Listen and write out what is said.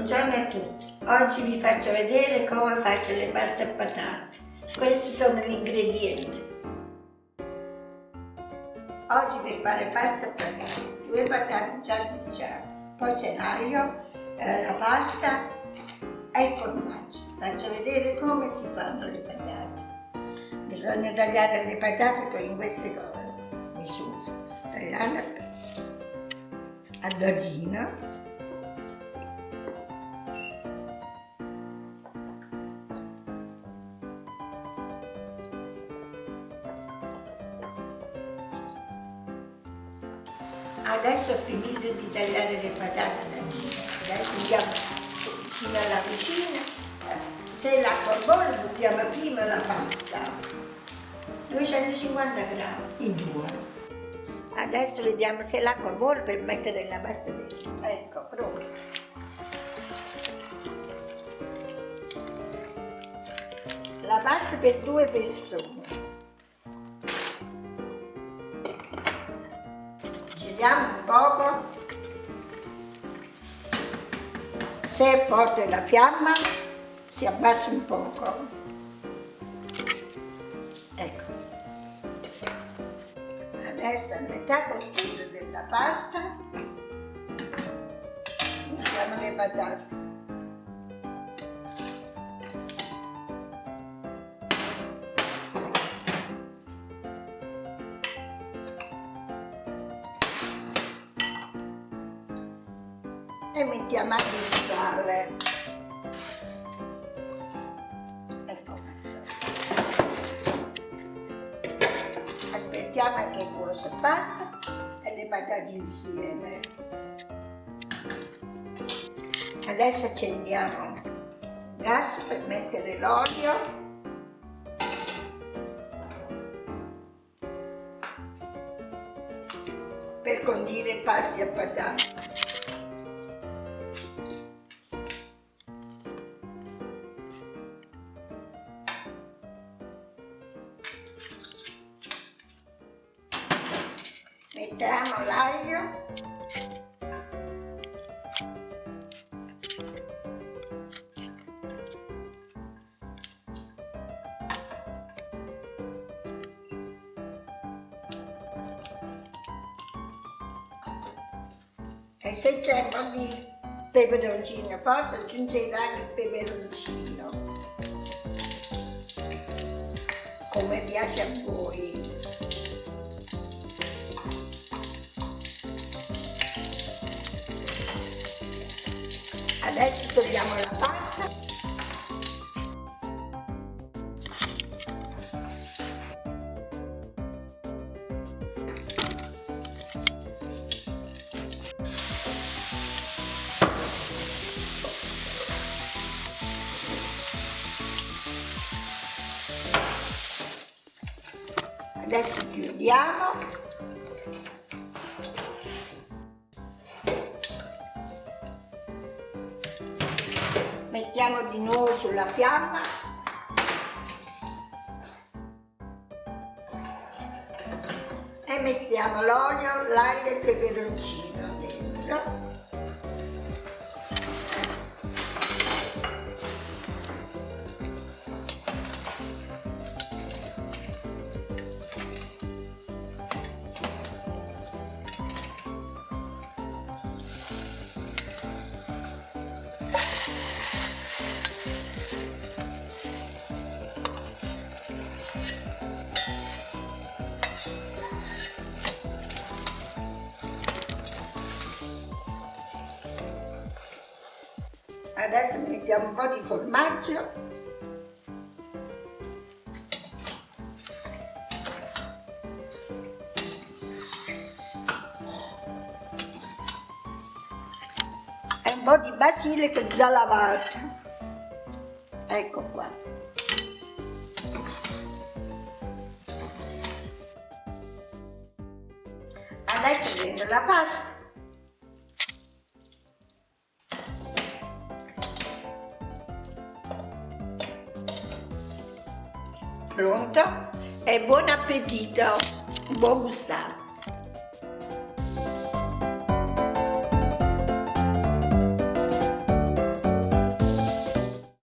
Buongiorno a tutti, oggi vi faccio vedere come faccio le paste a patate. Questi sono gli ingredienti. Oggi per fare pasta a patate, 2 patate già sbucciate, poi c'è l'aglio, la pasta e il formaggio. Faccio vedere come si fanno le patate. Bisogna tagliare le patate in queste misure. Tagliarle a dadino. Adesso ho finito di tagliare le patate a dadino. Adesso andiamo vicino alla cucina. Se l'acqua bolle buttiamo prima la pasta, 250 grammi in 2. Adesso vediamo se l'acqua bolle per mettere la pasta dentro. Ecco, pronto. La pasta per 2 persone. Giriamo un poco. Se è forte la fiamma, si abbassa un poco. Ecco. Adesso a metà cottura della pasta mettiamo le patate. E mettiamo anche il sale. Ecco. Aspettiamo che cuoce pasta e le patate insieme. Adesso accendiamo il gas per mettere l'olio. Per condire i pasti a patate. Mettiamo l'aglio, e se c'è un po' di peperoncino forte aggiungete anche il peperoncino, come piace a voi. Adesso togliamo la pasta. Adesso chiudiamo. Mettiamo di nuovo sulla fiamma e mettiamo l'olio, l'aglio e il peperoncino dentro. Adesso mettiamo un po' di formaggio. E un po' di basilico già lavato. Ecco qua. Adesso prendo la pasta. Pronto? E buon appetito, buon gustare!